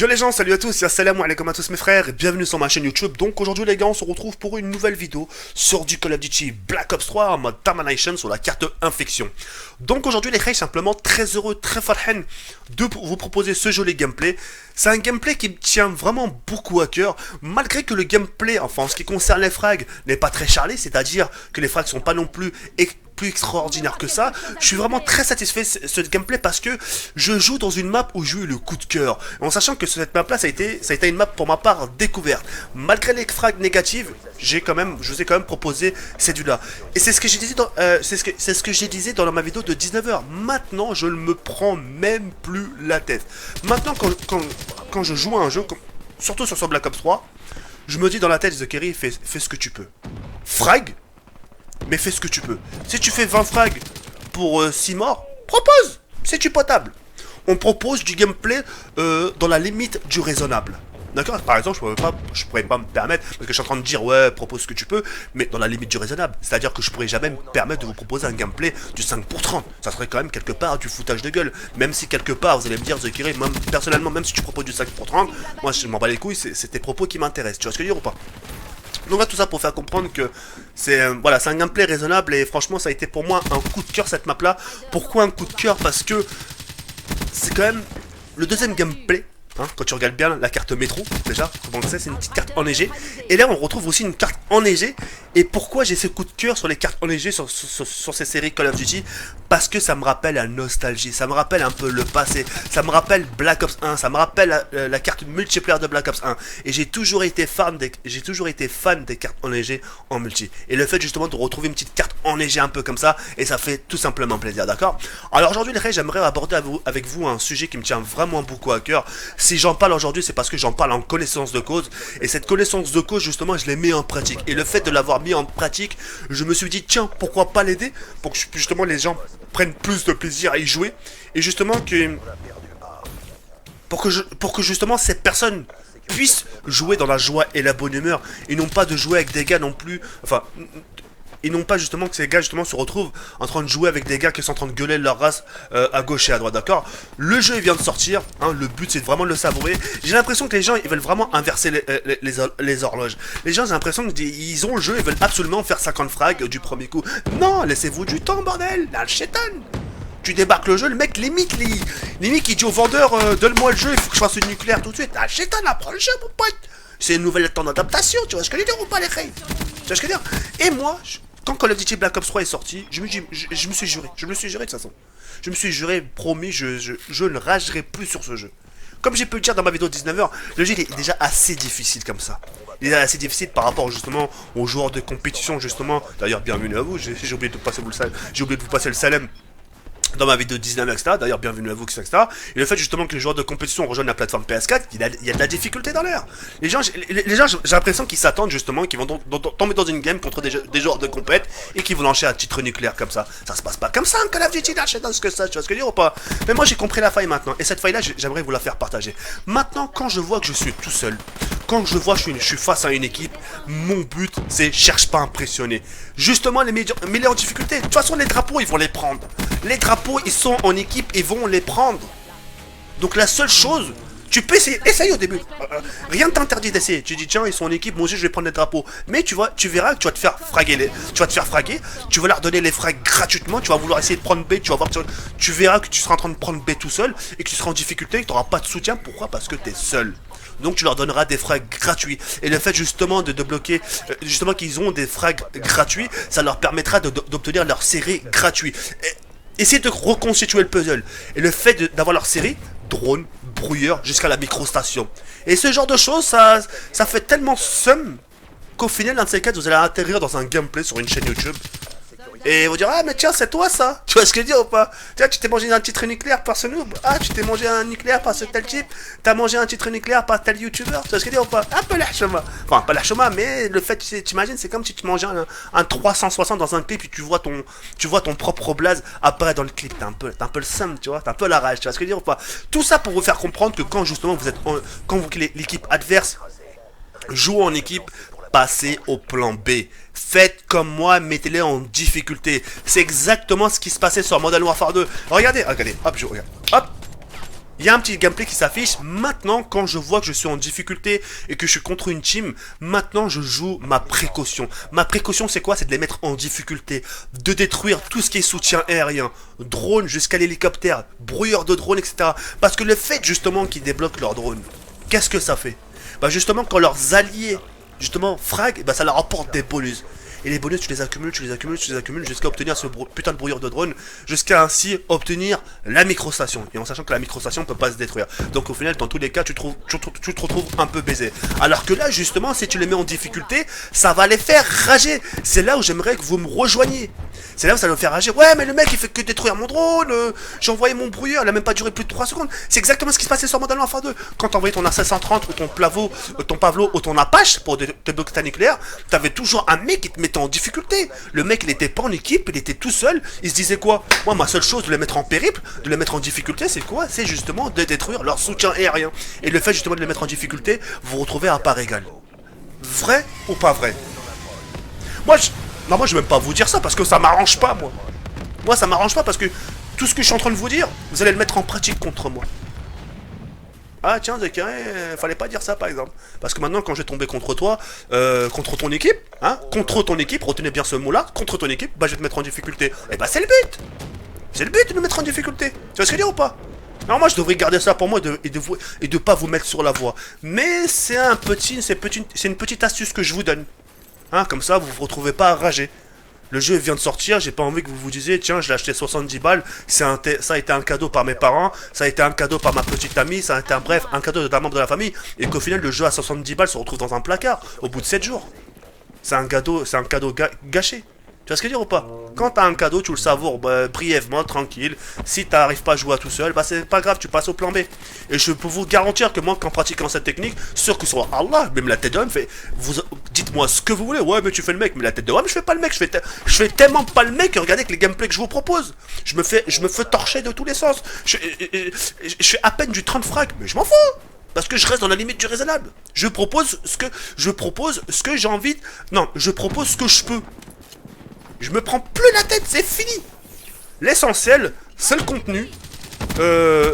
Yo les gens, salut à tous, assalamu alaikum à tous mes frères et bienvenue sur ma chaîne YouTube. Donc aujourd'hui les gars, on se retrouve pour une nouvelle vidéo sur du Call of Duty Black Ops 3 en mode Termination sur la carte Infection. Donc aujourd'hui les gars, simplement très heureux, très farhan de vous proposer ce joli gameplay. C'est un gameplay qui me tient vraiment beaucoup à cœur, malgré que le gameplay, enfin en ce qui concerne les frags, n'est pas très charlé, c'est-à-dire que les frags sont pas non plus plus extraordinaire que ça. Je suis vraiment très satisfait de ce gameplay parce que je joue dans une map où j'ai eu le coup de cœur. En sachant que cette map là ça a été une map pour ma part découverte. Malgré les frags négatives, je vous ai quand même proposé cette vue là. Et c'est ce que j'ai dit dans c'est ce que j'ai dit dans ma vidéo de 19h. Maintenant je ne me prends même plus la tête. Maintenant quand je joue à un jeu, surtout sur Black Ops 3, je me dis dans la tête, The Kerry, fais ce que tu peux. Frag, mais fais ce que tu peux. Si tu fais 20 frags pour 6 morts, propose. C'est du potable. On propose du gameplay dans la limite du raisonnable. D'accord? Par exemple, je pourrais pas me permettre, parce que je suis en train de dire, ouais, propose ce que tu peux, mais dans la limite du raisonnable. C'est-à-dire que je pourrais jamais me permettre de vous proposer un gameplay du 5 pour 30. Ça serait quand même quelque part du foutage de gueule. Même si quelque part, vous allez me dire, The Kerry, même personnellement, même si tu proposes du 5 pour 30, moi je m'en bats les couilles, c'est tes propos qui m'intéressent. Tu vois ce que je veux dire ou pas? Donc là tout ça pour faire comprendre que c'est voilà, c'est un gameplay raisonnable et franchement ça a été pour moi un coup de cœur cette map là. Pourquoi un coup de cœur? Parce que c'est quand même le deuxième gameplay. Hein, quand tu regardes bien la carte métro, déjà, comment c'est une petite carte enneigée. Et là, on retrouve aussi une carte enneigée. Et pourquoi j'ai ce coup de cœur sur les cartes enneigées sur ces séries Call of Duty? Parce que ça me rappelle la nostalgie, ça me rappelle un peu le passé, ça me rappelle Black Ops 1, ça me rappelle la carte multiplayer de Black Ops 1. Et j'ai toujours été fan des cartes enneigées en multi. Et le fait justement de retrouver une petite carte enneigée un peu comme ça, et ça fait tout simplement plaisir, d'accord? Alors aujourd'hui, les gars, j'aimerais aborder avec vous un sujet qui me tient vraiment beaucoup à cœur. Si j'en parle aujourd'hui, c'est parce que j'en parle en connaissance de cause. Et cette connaissance de cause, justement, je l'ai mis en pratique. Et le fait de l'avoir mis en pratique, je me suis dit, tiens, pourquoi pas l'aider? Pour que justement les gens prennent plus de plaisir à y jouer. Et justement pour que justement cette personne puisse jouer dans la joie et la bonne humeur. Et non pas de jouer avec des gars non plus. Enfin. Et non pas justement que ces gars justement se retrouvent en train de jouer avec des gars qui sont en train de gueuler leur race à gauche et à droite, d'accord? Le jeu il vient de sortir, hein, le but c'est vraiment de le savourer. J'ai l'impression que les gens ils veulent vraiment inverser les horloges. Les gens j'ai l'impression qu'ils ont le jeu, ils veulent absolument faire 50 frags du premier coup. Non, laissez-vous du temps bordel, là le chétan. Tu débarques le jeu, le mec limite il dit au vendeur donne-moi le jeu, il faut que je fasse une nucléaire tout de suite. Ah le chétan, apprends le jeu mon pote. C'est une nouvelle temps d'adaptation, tu vois ce que je veux dire ou pas les gars? Tu vois ce que je veux dire? Et moi, quand Call of Duty Black Ops 3 est sorti, je me suis juré de toute façon. Je me suis juré, promis, je ne ragerai plus sur ce jeu. Comme j'ai pu le dire dans ma vidéo de 19h, le jeu est déjà assez difficile comme ça. Il est assez difficile par rapport justement aux joueurs de compétition justement. D'ailleurs, bienvenue à vous, j'ai oublié de vous passer le salam dans ma vidéo de 19, etc. D'ailleurs, bienvenue à vous, etc. Et le fait justement que les joueurs de compétition rejoignent la plateforme PS4, il y a de la difficulté dans l'air. Les gens, j'ai l'impression qu'ils s'attendent justement, qu'ils vont tomber dans une game contre des joueurs de compète et qu'ils vont lancer un titre nucléaire comme ça. Ça se passe pas comme ça, un Call of Duty, dans ce que ça, tu vois ce que je veux dire ou pas? Mais moi, j'ai compris la faille maintenant. Et cette faille-là, j'aimerais vous la faire partager. Maintenant, quand je vois que je suis tout seul, quand je vois que je suis face à une équipe, mon but, c'est cherche pas à impressionner. Justement, les mêlés en difficulté. De toute façon, les drapeaux, ils vont les prendre. Les drapeaux, ils sont en équipe et vont les prendre. Donc la seule chose, tu peux essayer au début. Rien ne t'interdit d'essayer. Tu dis tiens, ils sont en équipe, moi aussi je vais prendre les drapeaux. Mais tu verras que tu vas te faire fraguer. Tu vas leur donner les frags gratuitement. Tu vas vouloir essayer de prendre B. Tu verras que tu seras en train de prendre B tout seul et que tu seras en difficulté et que tu n'auras pas de soutien. Pourquoi? Parce que tu es seul. Donc tu leur donneras des frags gratuits. Et le fait justement de débloquer, justement qu'ils ont des frags gratuits, ça leur permettra d'obtenir leur série gratuite. Essayez de reconstituer le puzzle. Et le fait d'avoir leur série, drone, brouilleur, jusqu'à la microstation. Et ce genre de choses, ça fait tellement somme qu'au final, l'un de ces quatre, vous allez atterrir dans un gameplay sur une chaîne YouTube. Et vous dire, ah mais tiens, c'est toi ça. Tu vois ce que je veux dire ou pas? Tiens, tu t'es mangé un titre nucléaire par ce noob. Ah, tu t'es mangé un nucléaire par ce tel type. T'as mangé un titre nucléaire par tel youtubeur. Tu vois ce que je veux dire ou pas? Un peu lâchement. Enfin, pas lâchement, mais le fait, t'imagines, c'est comme si tu mangeais un 360 dans un clip et tu vois ton propre blaze apparaître dans le clip. T'as un peu le seum, tu vois. T'as un peu la rage, tu vois ce que je veux dire ou pas? Tout ça pour vous faire comprendre que quand justement l'équipe adverse joue en équipe, passez au plan B. Faites comme moi, mettez-les en difficulté. C'est exactement ce qui se passait sur Modern Warfare 2. Regardez, hop, regarde. Hop. Il y a un petit gameplay qui s'affiche. Maintenant, quand je vois que je suis en difficulté et que je suis contre une team, maintenant je joue ma précaution. Ma précaution, c'est quoi? C'est de les mettre en difficulté, de détruire tout ce qui est soutien aérien, drone jusqu'à l'hélicoptère, brouilleur de drone, etc. Parce que le fait justement qu'ils débloquent leur drone, qu'est-ce que ça fait? Bah justement, quand leurs alliés justement frag, bah ça leur apporte des bonus. Et les bonus, tu les accumules, tu les accumules, tu les accumules jusqu'à obtenir ce putain de brouilleur de drone, jusqu'à ainsi obtenir la microstation. Et en sachant que la microstation peut pas se détruire. Donc au final, dans tous les cas, tu te retrouves un peu baisé. Alors que là, justement, si tu les mets en difficulté, ça va les faire rager. C'est là où j'aimerais que vous me rejoigniez. C'est là où ça va me faire rager. Ouais, mais le mec, il fait que détruire mon drone. J'ai envoyé mon brouilleur, il a même pas duré plus de 3 secondes. C'est exactement ce qui se passait sur Modern Warfare 2. Quand t'envoyais ton A730 ou ton Pavlo ou ton Apache pour te bloquer ta nucléaire, t'avais toujours un mec qui te mettait en difficulté. Le mec, il était pas en équipe, il était tout seul. Il se disait quoi? Moi, ma seule chose de les mettre en périple, de les mettre en difficulté, c'est quoi? C'est justement de détruire leur soutien aérien. Et le fait justement de les mettre en difficulté, vous vous retrouvez à part égale. Vrai ou pas vrai? Non, moi je vais même pas vous dire ça parce que ça m'arrange pas, moi. Moi ça m'arrange pas parce que tout ce que je suis en train de vous dire, vous allez le mettre en pratique contre moi. Ah tiens, Zekaré, fallait pas dire ça par exemple. Parce que maintenant quand je vais tomber contre toi, contre ton équipe, hein, contre ton équipe, retenez bien ce mot-là, contre ton équipe, bah je vais te mettre en difficulté. Et bah c'est le but. C'est le but de me mettre en difficulté. Tu vois ce que je veux dire ou pas? Alors moi je devrais garder ça pour moi et de pas vous mettre sur la voie. Mais c'est une petite astuce que je vous donne. Hein, comme ça, vous vous retrouvez pas à rager. Le jeu vient de sortir, j'ai pas envie que vous vous disiez, tiens, je l'ai acheté 70 balles, ça a été un cadeau par mes parents, ça a été un cadeau par ma petite amie, ça a été un cadeau d'un membre de la famille, et qu'au final, le jeu à 70 balles se retrouve dans un placard, au bout de 7 jours. C'est un cadeau gâché. Tu vois ce que je veux dire ou pas? Quand t'as un cadeau, tu le savoures brièvement, tranquille. Si t'arrives pas à jouer à tout seul, bah c'est pas grave, tu passes au plan B. Et je peux vous garantir que moi, qu'en pratiquant cette technique, sûr que sur Allah, même la tête d'homme fait. Dites-moi ce que vous voulez, ouais, mais tu fais le mec, mais la tête d'homme, je fais pas le mec, je fais tellement pas le mec, regardez que les gameplays que je vous propose. Je me fais torcher de tous les sens. Je fais à peine du 30 frags, mais je m'en fous. Parce que je reste dans la limite du raisonnable. Je propose ce que j'ai envie. Non, je propose ce que je peux. Je me prends plus la tête, c'est fini. L'essentiel, c'est le contenu,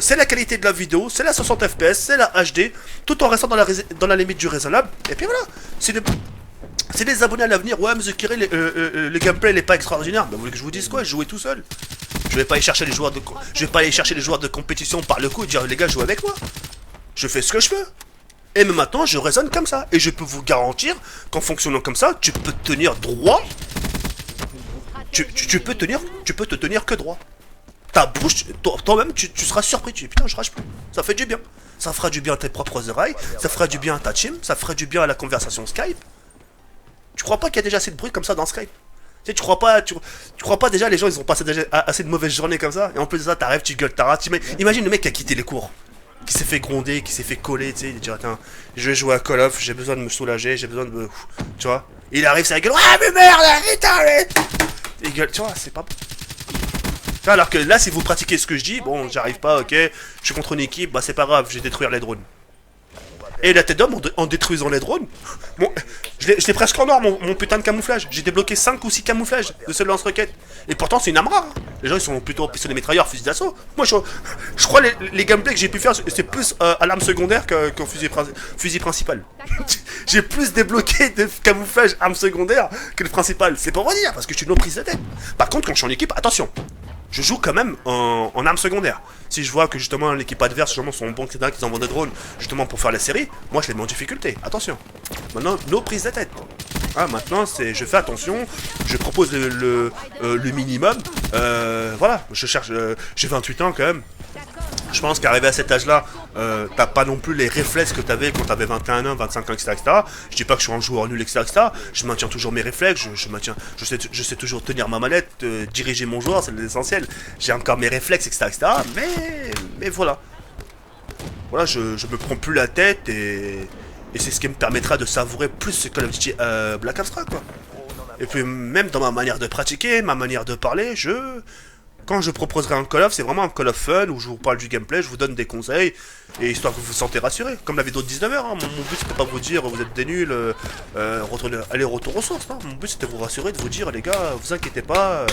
c'est la qualité de la vidéo, c'est la 60 fps, c'est la HD, tout en restant dans la limite du raisonnable. Et puis voilà, c'est des abonnés à l'avenir. Ouais, mais Zekiré, le gameplay n'est pas extraordinaire. Bah, vous voulez que je vous dise quoi? Je jouais tout seul. Je vais pas aller chercher les joueurs de compétition par le coup et dire les gars, jouez avec moi. Je fais ce que je peux. Et même maintenant, je raisonne comme ça. Et je peux vous garantir qu'en fonctionnant comme ça, tu peux tenir droit. Tu peux te tenir que droit. Ta bouche, toi-même, tu seras surpris. Tu dis putain, je rage plus. Ça fait du bien. Ça fera du bien à tes propres oreilles. Ça fera du bien à ta team. Ça fera du bien à la conversation Skype. Tu crois pas qu'il y a déjà assez de bruit comme ça dans Skype? Tu sais, tu crois pas déjà les gens ils ont passé déjà assez de mauvaises journées comme ça? Et en plus de ça, t'arrives, tu gueules ta rate. Imagine le mec qui a quitté les cours, qui s'est fait gronder, qui s'est fait coller, tu sais, il dit attends, je vais jouer à Call of, j'ai besoin de me soulager, j'ai besoin de me. Tu vois? Il arrive, ça gueule, ouais mais merde, putain, il gueule, tu vois, c'est pas bon. Alors que là, si vous pratiquez ce que je dis, bon, j'arrive pas, ok, je suis contre une équipe, bah c'est pas grave, je vais détruire les drones. Et la tête d'homme, en détruisant les drones, bon, je l'ai presque en or, mon putain de camouflage. J'ai débloqué 5 ou 6 camouflages de ce lance-roquette. Et pourtant, c'est une arme rare. Les gens, ils sont plutôt pistolets métrailleurs, fusil d'assaut. Moi, je crois les gameplays que j'ai pu faire, c'est plus à l'arme secondaire qu'en fusil principal. J'ai plus débloqué de camouflage arme secondaire que le principal. C'est pour vous dire, parce que je suis une prise de tête. Par contre, quand je suis en équipe, attention. Je joue quand même en arme secondaire. Si je vois que justement l'équipe adverse justement sont bons, etc., qu'ils envoient des drones justement pour faire la série, moi je les mets en difficulté. Attention. Maintenant, nos prises de tête. Ah, maintenant, je fais attention, je propose le minimum. Voilà, je cherche. J'ai 28 ans quand même. Je pense qu'arrivé à cet âge-là, t'as pas non plus les réflexes que t'avais quand t'avais 21 ans, 25 ans, etc., etc. Je dis pas que je suis un joueur nul, etc. Je maintiens toujours mes réflexes, je sais toujours tenir ma manette, diriger mon joueur, c'est l'essentiel. J'ai encore mes réflexes, etc., etc. Mais voilà. Voilà, je me prends plus la tête et c'est ce qui me permettra de savourer plus ce Call of Duty Black Ops 3, quoi. Et puis même dans ma manière de pratiquer, ma manière de parler, Quand je proposerai un Call of, c'est vraiment un Call of fun où je vous parle du gameplay, je vous donne des conseils, et histoire que vous vous sentez rassuré. Comme la vidéo de 19h, hein. Mon but c'était pas de vous dire vous êtes des nuls, allez retour aux sources. Non. Mon but c'était de vous rassurer, de vous dire les gars, vous inquiétez pas,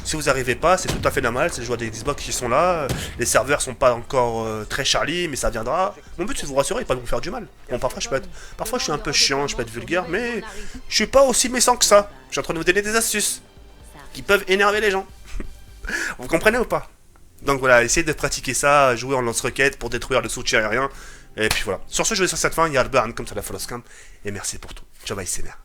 si vous arrivez pas, c'est tout à fait normal, c'est les joueurs des Xbox qui sont là, les serveurs sont pas encore très Charlie, mais ça viendra. Mon but c'est de vous rassurer et pas de vous faire du mal. Bon, parfois je suis un peu chiant, je peux être vulgaire, mais je suis pas aussi méchant que ça. Je suis en train de vous donner des astuces qui peuvent énerver les gens. Vous comprenez ou pas? Donc voilà, essayez de pratiquer ça, jouer en lance-roquette pour détruire le soutien aérien. Et puis voilà. Sur ce, je vais sur cette fin, il y a le burn comme ça la Foloscam. Et merci pour tout. Ciao, bye, c'est bien.